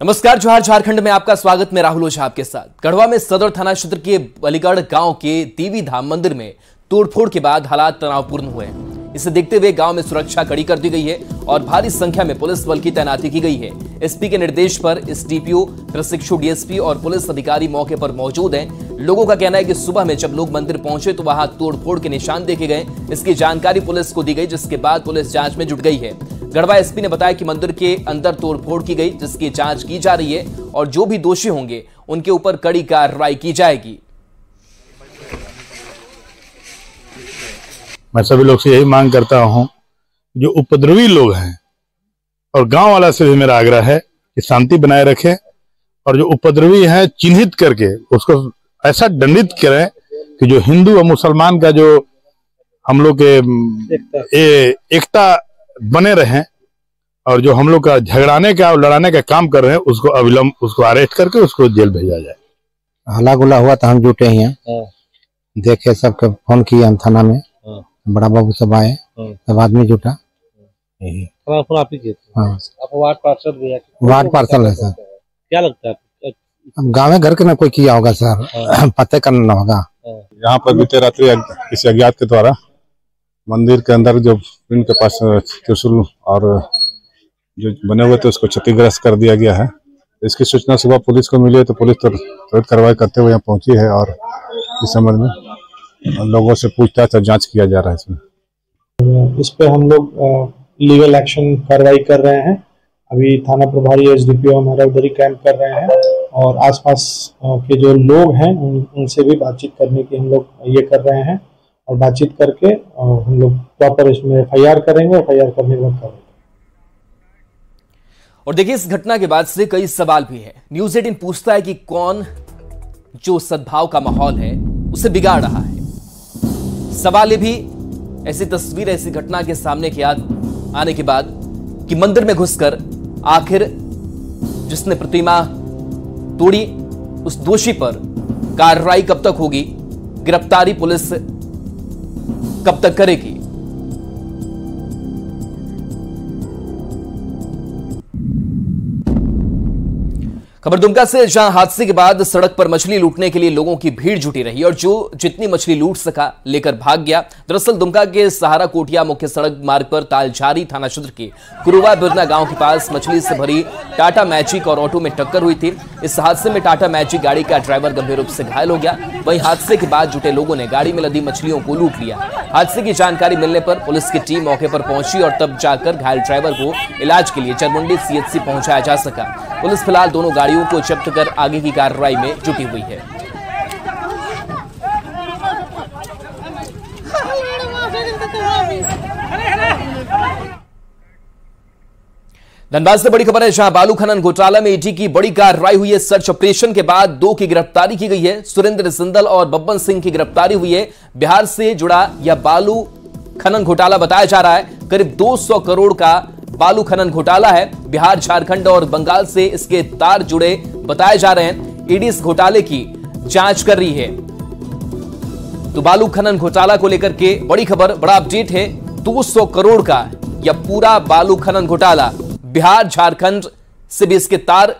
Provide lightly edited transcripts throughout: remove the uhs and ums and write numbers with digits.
नमस्कार, जोहार। झारखंड में आपका स्वागत। मैं राहुल ओझा आपके साथ। गढ़वा में सदर थाना क्षेत्र के बलीगढ़ गांव के देवी धाम मंदिर में तोड़फोड़ के बाद हालात तनावपूर्ण हुए हैं। इसे देखते हुए गांव में सुरक्षा कड़ी कर दी गई है और भारी संख्या में पुलिस बल की तैनाती की गई है। एसपी के निर्देश पर एसडीपीओ, प्रशिक्षु डीएसपी और पुलिस अधिकारी मौके पर मौजूद हैं। लोगों का कहना है कि सुबह में जब लोग मंदिर पहुंचे तो वहां तोड़फोड़ के निशान देखे गए। इसकी जानकारी पुलिस को दी गई, जिसके बाद पुलिस जांच में जुट गई है। गढ़वा एसपी ने बताया कि मंदिर के अंदर तोड़फोड़ की गई, जिसकी जांच की जा रही है और जो भी दोषी होंगे उनके ऊपर कड़ी कार्रवाई की जाएगी। मैं सभी लोग से यही मांग करता हूं, जो उपद्रवी लोग हैं और गांव वाला से भी मेरा आग्रह है कि शांति बनाए रखें और जो उपद्रवी हैं चिन्हित करके उसको ऐसा दंडित करें कि जो हिंदू और मुसलमान का जो हम लोग के एकता बने रहें और जो हम लोग का झगड़ाने का और लड़ाने का काम कर रहे हैं उसको अविलंब उसको अरेस्ट करके उसको जेल भेजा जाए। हल्ला गुल्ला हुआ तो हम जुटे ही हैं, देखे सबके फोन किए हम थाना में, बड़ा बाबू सब आए, सब आदमी जुटा। आप वार्ड पार्षद भी है? वार्ड पार्षद है सर। क्या लगता है अब गाँव घर के ना कोई किया होगा सर, पता करना होगा। यहाँ पर बीते रात्रि किसी अज्ञात के द्वारा मंदिर के अंदर जो पिंड के पास त्रिशूल और जो बने हुए थे उसको क्षतिग्रस्त कर दिया गया है। इसकी सूचना सुबह पुलिस को मिली है तो पुलिस त्वरित कार्रवाई करते हुए यहाँ पहुंची है और इस संबंध में लोगों से पूछताछ और जांच किया जा रहा है। इसमें इस पे हम लोग लीगल एक्शन कार्रवाई कर रहे हैं। अभी थाना प्रभारी एसडीपीओ हमारा उधर ही कैंप कर रहे हैं और आसपास के जो लोग हैं उनसे भी बातचीत करने की हम लोग ये कर रहे हैं और बातचीत करके हम लोग प्रॉपर इसमें एफआईआर करेंगे। एफआईआर करने के बाद करेंगे। और देखिए, इस घटना के बाद से कई सवाल भी है। न्यूज़ 18 पूछता है कि कौन जो सद्भाव का माहौल है उसे बिगाड़ रहा है। सवाल ये भी, ऐसी तस्वीर, ऐसी घटना के सामने के आने के बाद कि मंदिर में घुसकर आखिर जिसने प्रतिमा तोड़ी उस दोषी पर कार्रवाई कब तक होगी, गिरफ्तारी पुलिस कब तक करेगी। खबर दुमका से, जहां हादसे के बाद सड़क पर मछली लूटने के लिए लोगों की भीड़ जुटी रही और जो जितनी मछली लूट सका लेकर भाग गया। दरअसल दुमका के सहारा कोटिया मुख्य सड़क मार्ग पर तालझारी थाना क्षेत्र के कुरुवा बिरना गांव के पास मछली से भरी टाटा मैजिक और ऑटो में टक्कर हुई थी। इस हादसे में टाटा मैजिक गाड़ी का ड्राइवर गंभीर रूप से घायल हो गया। वहीं हादसे के बाद जुटे लोगों ने गाड़ी में लदी मछलियों को लूट लिया। हादसे की जानकारी मिलने पर पुलिस की टीम मौके पर पहुंची और तब जाकर घायल ड्राइवर को इलाज के लिए चरमुंडी सीएचसी पहुंचाया जा सका। पुलिस फिलहाल दोनों गाड़ियों को जब्त कर आगे की कार्रवाई में जुटी हुई है। धनबाद से बड़ी खबर है, जहां बालू खनन घोटाला में ईडी की बड़ी कार्रवाई हुई है। सर्च ऑपरेशन के बाद 2 की गिरफ्तारी की गई है। सुरेंद्र सिंदल और बब्बन सिंह की गिरफ्तारी हुई है। बिहार से जुड़ा यह बालू खनन घोटाला बताया जा रहा है। करीब 200 करोड़ का बालू खनन घोटाला है। बिहार, झारखंड और बंगाल से इसके तार जुड़े बताए जा रहे हैं। ईडी इस घोटाले की जांच कर रही है। तो बालू खनन घोटाला को लेकर के बड़ी खबर, बड़ा अपडेट है। 200 करोड़ का यह पूरा बालू खनन घोटाला, बिहार, झारखंड से भी इसके तार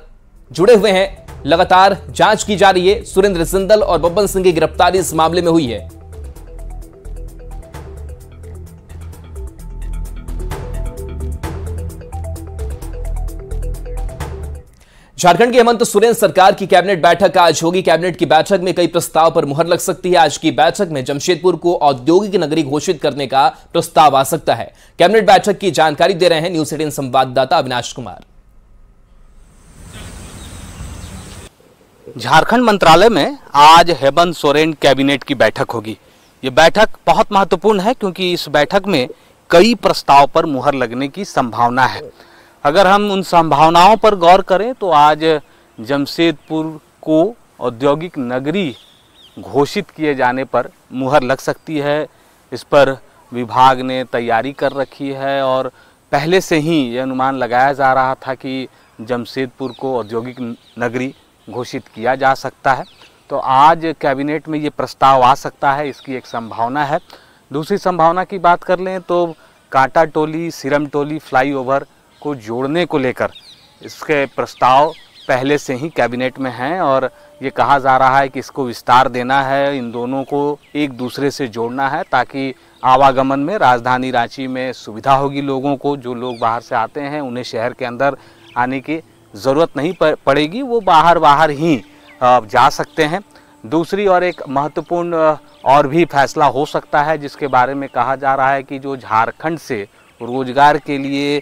जुड़े हुए हैं। लगातार जांच की जा रही है। सुरेंद्र सिंदल और बब्बन सिंह की गिरफ्तारी इस मामले में हुई है। झारखंड की हेमंत सोरेन सरकार की कैबिनेट बैठक आज होगी। कैबिनेट की बैठक में कई प्रस्ताव पर मुहर लग सकती है। आज की बैठक में जमशेदपुर को औद्योगिक नगरी घोषित करने का प्रस्ताव आ सकता है। कैबिनेट बैठक की जानकारी दे रहे हैं न्यूज़ 18 संवाददाता अविनाश कुमार। झारखंड मंत्रालय में आज हेमंत सोरेन कैबिनेट की बैठक होगी। ये बैठक बहुत महत्वपूर्ण है क्योंकि इस बैठक में कई प्रस्ताव पर मुहर लगने की संभावना है। अगर हम उन संभावनाओं पर गौर करें तो आज जमशेदपुर को औद्योगिक नगरी घोषित किए जाने पर मुहर लग सकती है। इस पर विभाग ने तैयारी कर रखी है और पहले से ही ये अनुमान लगाया जा रहा था कि जमशेदपुर को औद्योगिक नगरी घोषित किया जा सकता है। तो आज कैबिनेट में ये प्रस्ताव आ सकता है, इसकी एक संभावना है। दूसरी संभावना की बात कर लें तो कांटा टोली सिरम टोली फ्लाईओवर को जोड़ने को लेकर इसके प्रस्ताव पहले से ही कैबिनेट में हैं और ये कहा जा रहा है कि इसको विस्तार देना है, इन दोनों को एक दूसरे से जोड़ना है ताकि आवागमन में राजधानी रांची में सुविधा होगी लोगों को। जो लोग बाहर से आते हैं उन्हें शहर के अंदर आने की ज़रूरत नहीं पड़ेगी, वो बाहर ही जा सकते हैं। दूसरी और एक महत्वपूर्ण और भी फैसला हो सकता है जिसके बारे में कहा जा रहा है कि जो झारखंड से रोजगार के लिए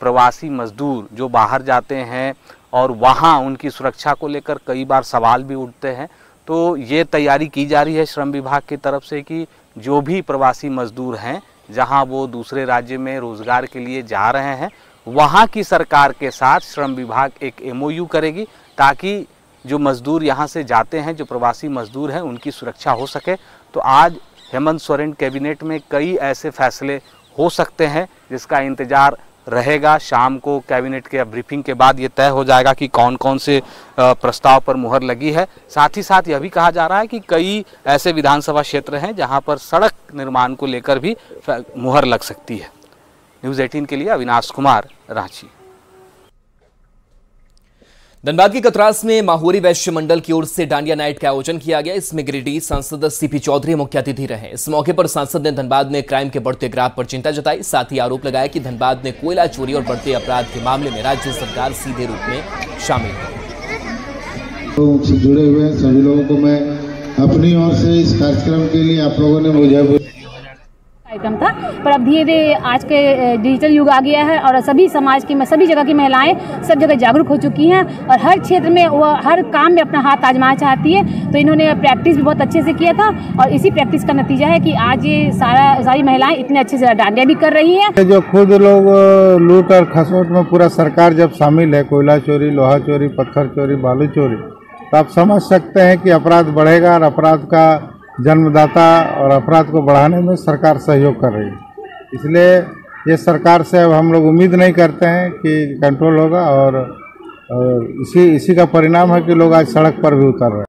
प्रवासी मजदूर जो बाहर जाते हैं और वहाँ उनकी सुरक्षा को लेकर कई बार सवाल भी उठते हैं, तो ये तैयारी की जा रही है श्रम विभाग की तरफ से कि जो भी प्रवासी मजदूर हैं जहाँ वो दूसरे राज्य में रोजगार के लिए जा रहे हैं वहाँ की सरकार के साथ श्रम विभाग एक MOU करेगी ताकि जो मजदूर यहाँ से जाते हैं, जो प्रवासी मजदूर हैं, उनकी सुरक्षा हो सके। तो आज हेमंत सोरेन कैबिनेट में कई ऐसे फैसले हो सकते हैं जिसका इंतजार रहेगा। शाम को कैबिनेट के ब्रीफिंग के बाद ये तय हो जाएगा कि कौन कौन से प्रस्ताव पर मुहर लगी है। साथ ही साथ यह भी कहा जा रहा है कि कई ऐसे विधानसभा क्षेत्र हैं जहां पर सड़क निर्माण को लेकर भी मुहर लग सकती है। न्यूज़ 18 के लिए अविनाश कुमार, रांची। धनबाद के कतरास में माहौरी वैश्य मंडल की ओर से डांडिया नाइट का आयोजन किया गया। इसमें गिरिडीह सांसद CP चौधरी मुख्य अतिथि रहे। इस मौके पर सांसद ने धनबाद में क्राइम के बढ़ते ग्राफ पर चिंता जताई। साथ ही आरोप लगाया कि धनबाद में कोयला चोरी और बढ़ते अपराध के मामले में राज्य सरकार सीधे रूप में शामिल है। लोगों से जुड़े हुए सभी लोगों को मैं अपनी ओर से इस कार्यक्रम के लिए आप लोगों ने मुझे कार्यक्रम था, पर अब धीरे धीरे आज के डिजिटल युग आ गया है और सभी समाज की सभी जगह की महिलाएं सब जगह जागरूक हो चुकी हैं और हर क्षेत्र में वह हर काम में अपना हाथ आजमाना चाहती है। तो इन्होंने प्रैक्टिस भी बहुत अच्छे से किया था और इसी प्रैक्टिस का नतीजा है कि आज ये सारी महिलाएं इतने अच्छे से डांडिया भी कर रही हैं। जो खुद लोग लूट और खसोट में पूरा सरकार जब शामिल है, कोयला चोरी, लोहा चोरी, पत्थर चोरी, बालू चोरी, तो आप समझ सकते हैं कि अपराध बढ़ेगा और अपराध का जन्मदाता और अपराध को बढ़ाने में सरकार सहयोग कर रही है। इसलिए ये सरकार से अब हम लोग उम्मीद नहीं करते हैं कि कंट्रोल होगा और इसी का परिणाम है कि लोग आज सड़क पर भी उतर रहे हैं।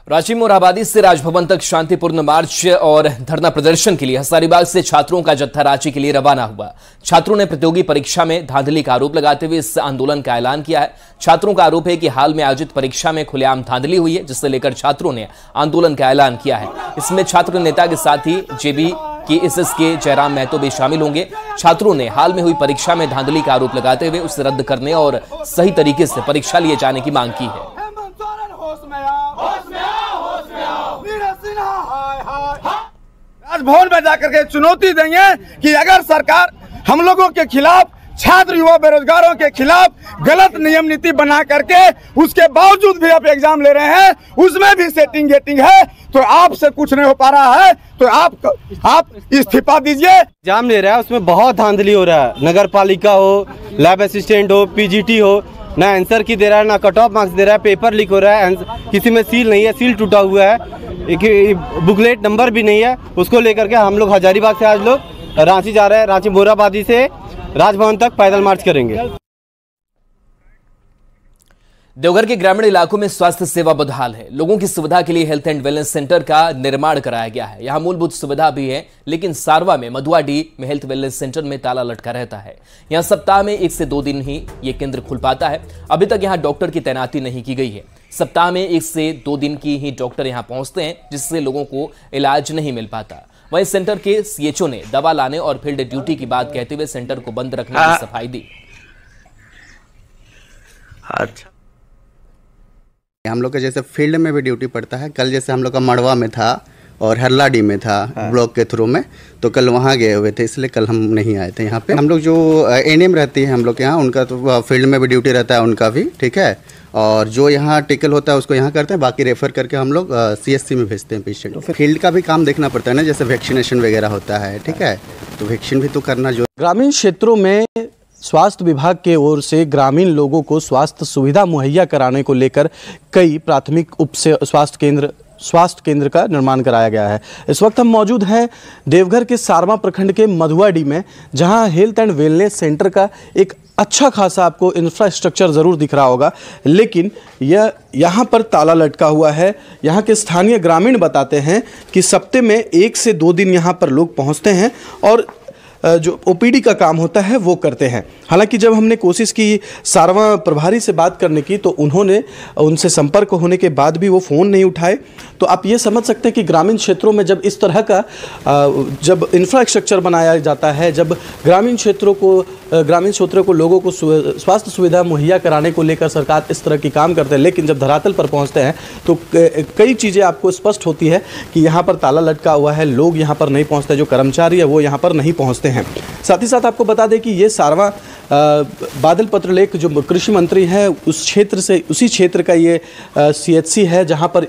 रांची मोरहाबादी से राजभवन तक शांतिपूर्ण मार्च और धरना प्रदर्शन के लिए हजारीबाग से छात्रों का जत्था रांची के लिए रवाना हुआ। छात्रों ने प्रतियोगी परीक्षा में धांधली का आरोप लगाते हुए इस आंदोलन का ऐलान किया है। छात्रों का आरोप है कि हाल में आयोजित परीक्षा में खुलेआम धांधली हुई है, जिससे लेकर छात्रों ने आंदोलन का ऐलान किया है। इसमें छात्र नेता के साथ ही JB के SS के जयराम महतो भी शामिल होंगे। छात्रों ने हाल में हुई परीक्षा में धांधली का आरोप लगाते हुए उसे रद्द करने और सही तरीके से परीक्षा लिए जाने की मांग की है। राजभवन में जाकर के चुनौती देंगे कि अगर सरकार हम लोगों के खिलाफ, छात्र युवा बेरोजगारों के खिलाफ गलत नियम नीति बना करके उसके बावजूद भी आप एग्जाम ले रहे हैं, उसमें भी सेटिंग गेटिंग है, तो आपसे कुछ नहीं हो पा रहा है, तो आप इस्तीफा दीजिए। एग्जाम ले रहा है उसमें बहुत धांधली हो रहा है। नगर पालिका हो, लैब असिस्टेंट हो, PGT हो, ना आंसर की दे रहा है, ना कट ऑफ मार्क्स दे रहा है, पेपर लीक हो रहा है, किसी में सील नहीं है, सील टूटा हुआ है, एक बुकलेट नंबर भी नहीं है। उसको लेकर के हम लोग हजारीबाग से आज लोग रांची जा रहे हैं। रांची मोरहाबादी से राजभवन तक पैदल मार्च करेंगे। देवघर के ग्रामीण इलाकों में स्वास्थ्य सेवा बदहाल है। लोगों की सुविधा के लिए हेल्थ एंड वेलनेस सेंटर का निर्माण कराया गया है। यहां मूलभूत सुविधा भी है, लेकिन सारवा में मधुआडीह में हेल्थ वेलनेस सेंटर में ताला लटका रहता है। यहां सप्ताह में 1 से 2 दिन ही ये केंद्र खुल पाता है। अभी तक यहां डॉक्टर की तैनाती नहीं की गई है। सप्ताह में 1 से 2 दिन की ही डॉक्टर यहां पहुंचते हैं, जिससे लोगों को इलाज नहीं मिल पाता। वहीं सेंटर के CHO ने दवा लाने और फील्ड ड्यूटी की बात कहते हुए सेंटर को बंद रखने की सफाई दी। अच्छा, हम लोग का जैसे फील्ड में भी ड्यूटी पड़ता है। कल जैसे हम लोग का मड़वा में था और हरलाडी में था ब्लॉक के थ्रू में, तो कल वहाँ गए हुए थे, इसलिए कल हम नहीं आए थे यहाँ पे। हम लोग जो ANM रहती है हम लोग के यहाँ, उनका तो फील्ड में भी ड्यूटी रहता है उनका भी, ठीक है। और जो यहाँ टिकल होता है उसको यहाँ करते हैं, बाकी रेफर करके हम लोग CSC में भेजते हैं पेशेंट। तो फील्ड का भी काम देखना पड़ता है ना, जैसे वैक्सीनेशन वगैरह होता है, ठीक है, तो वैक्सीन भी तो करना जो। ग्रामीण क्षेत्रों में स्वास्थ्य विभाग के ओर से ग्रामीण लोगों को स्वास्थ्य सुविधा मुहैया कराने को लेकर कई प्राथमिक स्वास्थ्य केंद्र का निर्माण कराया गया है। इस वक्त हम मौजूद हैं देवघर के सारवा प्रखंड के मधुआडीह में, जहां हेल्थ एंड वेलनेस सेंटर का एक अच्छा खासा आपको इंफ्रास्ट्रक्चर ज़रूर दिख रहा होगा, लेकिन यहाँ पर ताला लटका हुआ है। यहाँ के स्थानीय ग्रामीण बताते हैं कि सप्ताह में 1 से 2 दिन यहाँ पर लोग पहुँचते हैं और जो OPD का काम होता है वो करते हैं। हालांकि जब हमने कोशिश की सारवा प्रभारी से बात करने की तो उन्होंने उनसे संपर्क होने के बाद भी वो फ़ोन नहीं उठाए। तो आप ये समझ सकते हैं कि ग्रामीण क्षेत्रों में जब इस तरह का जब इंफ्रास्ट्रक्चर बनाया जाता है, जब ग्रामीण क्षेत्रों को लोगों को स्वास्थ्य सुविधा मुहैया कराने को लेकर सरकार इस तरह की काम करते हैं, लेकिन जब धरातल पर पहुंचते हैं तो कई चीज़ें आपको स्पष्ट होती है कि यहाँ पर ताला लटका हुआ है, लोग यहाँ पर नहीं पहुँचते, जो कर्मचारी है वो यहाँ पर नहीं पहुँचते हैं। साथ ही साथ आपको बता दें कि ये सारवा बादल पत्रलेख जो कृषि मंत्री हैं उस क्षेत्र से, उसी क्षेत्र का ये CHC है जहाँ पर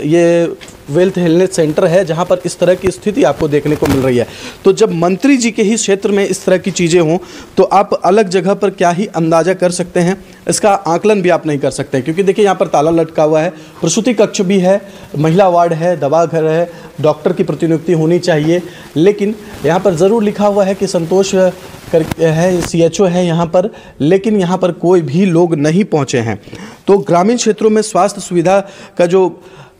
ये वेल्थ हेल्थ सेंटर है, जहाँ पर इस तरह की स्थिति आपको देखने को मिल रही है। तो जब मंत्री जी के ही क्षेत्र में इस तरह की चीज़ें हों तो आप अलग जगह पर क्या ही अंदाज़ा कर सकते हैं, इसका आकलन भी आप नहीं कर सकते, क्योंकि देखिए यहाँ पर ताला लटका हुआ है, प्रसूति कक्ष भी है, महिला वार्ड है, दवा घर है, डॉक्टर की प्रतिनियुक्ति होनी चाहिए, लेकिन यहाँ पर ज़रूर लिखा हुआ है कि संतोष है, CHO है यहाँ पर, लेकिन यहाँ पर कोई भी लोग नहीं पहुँचे हैं। तो ग्रामीण क्षेत्रों में स्वास्थ्य सुविधा का जो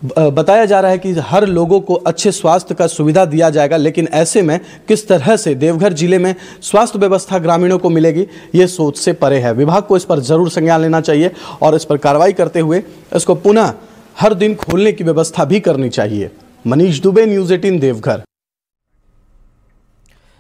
बताया जा रहा है कि हर लोगों को अच्छे स्वास्थ्य का सुविधा दिया जाएगा, लेकिन ऐसे में किस तरह से देवघर जिले में स्वास्थ्य व्यवस्था ग्रामीणों को मिलेगी, ये सोच से परे है। विभाग को इस पर ज़रूर संज्ञान लेना चाहिए और इस पर कार्रवाई करते हुए इसको पुनः हर दिन खोलने की व्यवस्था भी करनी चाहिए। मनीष दुबे, न्यूज़ 18 देवघर।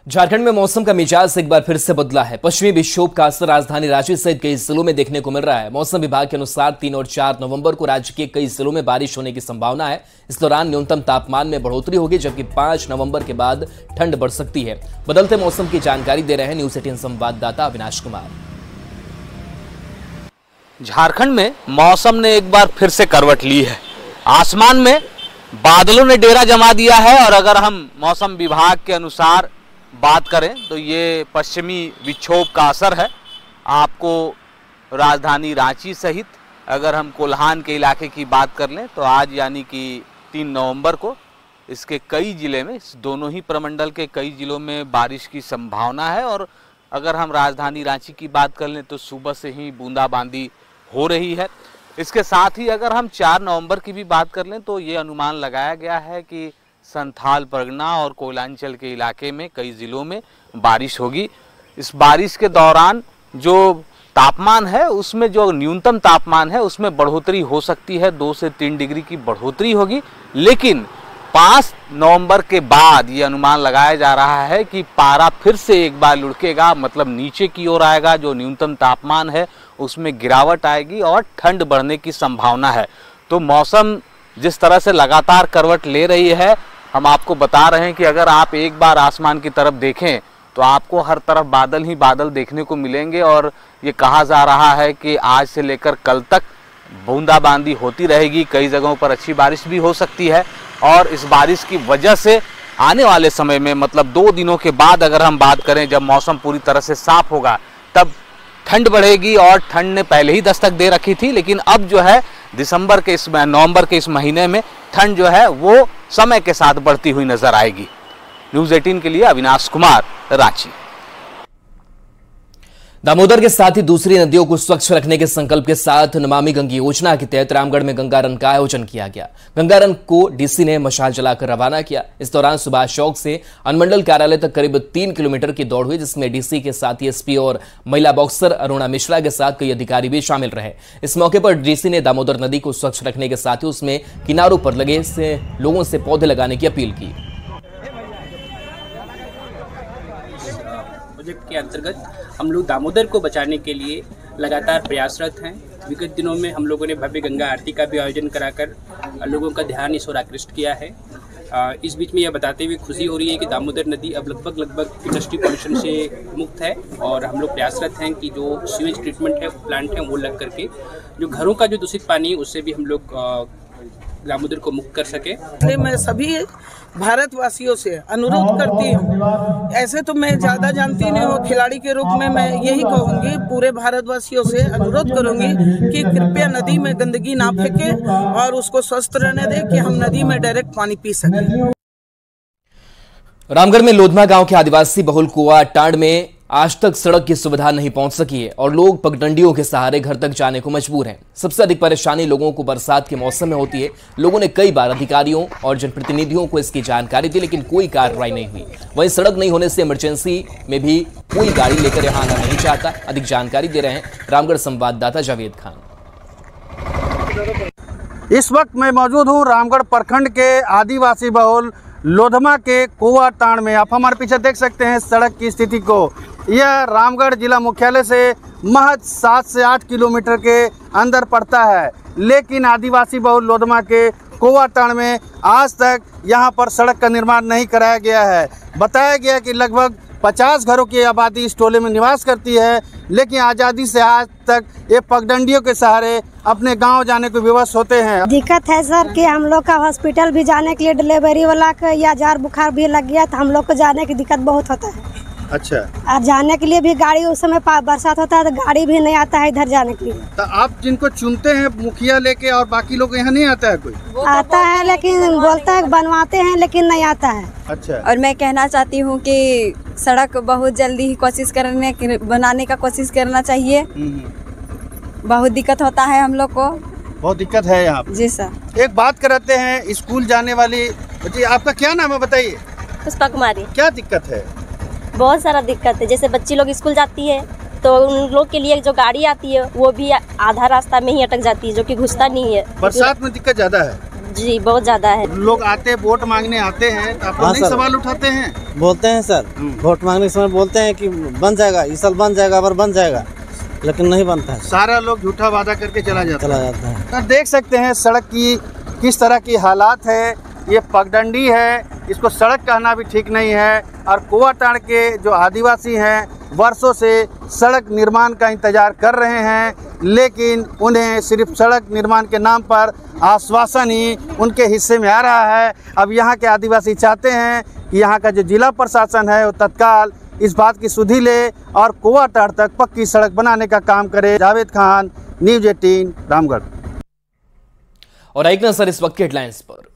झारखंड में मौसम का मिजाज एक बार फिर से बदला है। पश्चिमी विक्षोभ का असर राजधानी रांची सहित कई जिलों में देखने को मिल रहा है। मौसम विभाग के अनुसार 3 और 4 नवंबर को राज्य के कई जिलों में बारिश होने की संभावना है। इस दौरान न्यूनतम तापमान में बढ़ोतरी होगी, जबकि 5 नवंबर के बाद ठंड बढ़ सकती है। बदलते मौसम की जानकारी दे रहे हैं न्यूज़ 18 संवाददाता अविनाश कुमार। झारखंड में मौसम ने एक बार फिर से करवट ली है। आसमान में बादलों ने डेरा जमा दिया है और अगर हम मौसम विभाग के अनुसार बात करें तो ये पश्चिमी विक्षोभ का असर है। आपको राजधानी रांची सहित अगर हम कोल्हान के इलाके की बात कर लें तो आज यानी कि 3 नवंबर को इसके कई ज़िले में, इस दोनों ही प्रमंडल के कई ज़िलों में बारिश की संभावना है। और अगर हम राजधानी रांची की बात कर लें तो सुबह से ही बूंदाबांदी हो रही है। इसके साथ ही अगर हम 4 नवंबर की भी बात कर लें तो ये अनुमान लगाया गया है कि संथाल परगना और कोयलांचल के इलाके में कई ज़िलों में बारिश होगी। इस बारिश के दौरान जो तापमान है उसमें, जो न्यूनतम तापमान है उसमें बढ़ोतरी हो सकती है, 2 से 3 डिग्री की बढ़ोतरी होगी। लेकिन 5 नवंबर के बाद ये अनुमान लगाया जा रहा है कि पारा फिर से एक बार लुढ़केगा, मतलब नीचे की ओर आएगा। जो न्यूनतम तापमान है उसमें गिरावट आएगी और ठंड बढ़ने की संभावना है। तो मौसम जिस तरह से लगातार करवट ले रही है, हम आपको बता रहे हैं कि अगर आप एक बार आसमान की तरफ देखें तो आपको हर तरफ बादल ही बादल देखने को मिलेंगे। और ये कहा जा रहा है कि आज से लेकर कल तक बूंदाबांदी होती रहेगी, कई जगहों पर अच्छी बारिश भी हो सकती है। और इस बारिश की वजह से आने वाले समय में, मतलब 2 दिनों के बाद अगर हम बात करें, जब मौसम पूरी तरह से साफ होगा तब ठंड बढ़ेगी। और ठंड ने पहले ही दस्तक दे रखी थी, लेकिन अब जो है नवंबर के इस महीने में ठंड जो है वो समय के साथ बढ़ती हुई नजर आएगी। न्यूज़ 18 के लिए अविनाश कुमार, रांची। दामोदर के साथ ही दूसरी नदियों को स्वच्छ रखने के संकल्प के साथ नमामि गंगे योजना के तहत रामगढ़ में गंगा रन का आयोजन किया गया। गंगा रन को डीसी ने मशाल जलाकर रवाना किया। इस दौरान सुभाष चौक से अनुमंडल कार्यालय तक करीब 3 किलोमीटर की दौड़ हुई, जिसमें डीसी के साथ ही एसपी और महिला बॉक्सर अरुणा मिश्रा के साथ कई अधिकारी भी शामिल रहे। इस मौके पर डीसी ने दामोदर नदी को स्वच्छ रखने के साथ ही उसमें किनारों पर लगे लोगों से पौधे लगाने की अपील की। प्रोजेक्ट के अंतर्गत हम लोग दामोदर को बचाने के लिए लगातार प्रयासरत हैं। विगत दिनों में हम लोगों ने भव्य गंगा आरती का भी आयोजन कराकर लोगों का ध्यान इस ओर आकृष्ट किया है। इस बीच में यह बताते हुए खुशी हो रही है कि दामोदर नदी अब लगभग इंडस्ट्री पॉल्यूशन से मुक्त है और हम लोग प्रयासरत हैं कि जो सीवेज ट्रीटमेंट है प्लांट है वो लग करके जो घरों का जो दूषित पानी है उससे भी हम लोग दामोदर को मुक्त कर सके। मैं सभी भारतवासियों से अनुरोध करती हूँ, ऐसे तो मैं ज़्यादा जानती नहीं हूँ, खिलाड़ी के रूप में मैं यही कहूँगी, पूरे भारतवासियों से अनुरोध करूँगी कि कृपया नदी में गंदगी ना फेंकें और उसको स्वस्थ रहने दें कि हम नदी में डायरेक्ट पानी पी सकें। रामगढ़ में लोधमा गांव के आदिवासी बहुल कुआ टांड में आज तक सड़क की सुविधा नहीं पहुंच सकी है और लोग पगडंडियों के सहारे घर तक जाने को मजबूर हैं। सबसे अधिक परेशानी लोगों को बरसात के मौसम में होती है। लोगों ने कई बार अधिकारियों और जनप्रतिनिधियों को इसकी जानकारी दी, लेकिन कोई कार्रवाई नहीं हुई। वहीं सड़क नहीं होने से इमरजेंसी में भी कोई गाड़ी लेकर यहां आना नहीं चाहता। अधिक जानकारी दे रहे हैं रामगढ़ संवाददाता जावेद खान। इस वक्त मैं मौजूद हूं रामगढ़ प्रखंड के आदिवासी बहुल लोधमा के कोवाटाण में। आप हमारे पीछे देख सकते हैं सड़क की स्थिति को। यह रामगढ़ जिला मुख्यालय से महज 7 से 8 किलोमीटर के अंदर पड़ता है, लेकिन आदिवासी बहुल लोधमा के कोवाटाण में आज तक यहां पर सड़क का निर्माण नहीं कराया गया है। बताया गया कि लगभग 50 घरों की आबादी इस टोले में निवास करती है, लेकिन आज़ादी से आज तक ये पगडंडियों के सहारे अपने गांव जाने को विवश होते हैं। दिक्कत है सर कि हम लोग का हॉस्पिटल भी जाने के लिए डिलीवरी वाला का या जार बुखार भी लग गया तो हम लोग को जाने की दिक्कत बहुत होता है। अच्छा। और जाने के लिए भी गाड़ी उस समय बरसात होता है तो गाड़ी भी नहीं आता है इधर जाने के लिए। तो आप जिनको चुनते हैं मुखिया लेके और बाकी लोग यहाँ नहीं आता है कोई? आता है लेकिन बोलता है बनवाते हैं लेकिन नहीं आता है। अच्छा। और मैं कहना चाहती हूँ कि सड़क बहुत जल्दी ही बनाने का कोशिश करना चाहिए। बहुत दिक्कत होता है हम लोग को। बहुत दिक्कत है यहाँ? जी सर। एक बात कराते हैं स्कूल जाने वाली बच्ची, आपका क्या नाम है बताइए? पुष्पा कुमारी। क्या दिक्कत है? बहुत सारा दिक्कत है। जैसे बच्ची लोग स्कूल जाती है तो उन लोग के लिए जो गाड़ी आती है वो भी आधा रास्ता में ही अटक जाती है, जो कि घुसता नहीं है। बरसात में दिक्कत ज्यादा है? जी बहुत ज्यादा है। लोग आते हैं वोट मांगने आते हैं तो आप लोग नहीं सवाल उठाते हैं? बोलते हैं सर, वोट मांगने के समय बोलते हैं कि बन जाएगा, इस साल बन जाएगा, अबर बन जाएगा, लेकिन नहीं बनता है। सारा लोग झूठा वादा करके चला जाता है। तो देख सकते हैं सड़क की किस तरह की हालात है। ये पगडंडी है, इसको सड़क कहना भी ठीक नहीं है। और कोवाटाण के जो आदिवासी हैं वर्षों से सड़क निर्माण का इंतजार कर रहे हैं, लेकिन उन्हें सिर्फ सड़क निर्माण के नाम पर आश्वासन ही उनके हिस्से में आ रहा है। अब यहाँ के आदिवासी चाहते हैं कि यहाँ का जो जिला प्रशासन है वो तत्काल इस बात की सुधि ले और कोवाटाण तक पक्की सड़क बनाने का काम करे। जावेद खान, न्यूज़ 18 रामगढ़। और एक नजर इस वक्त के हेडलाइंस पर।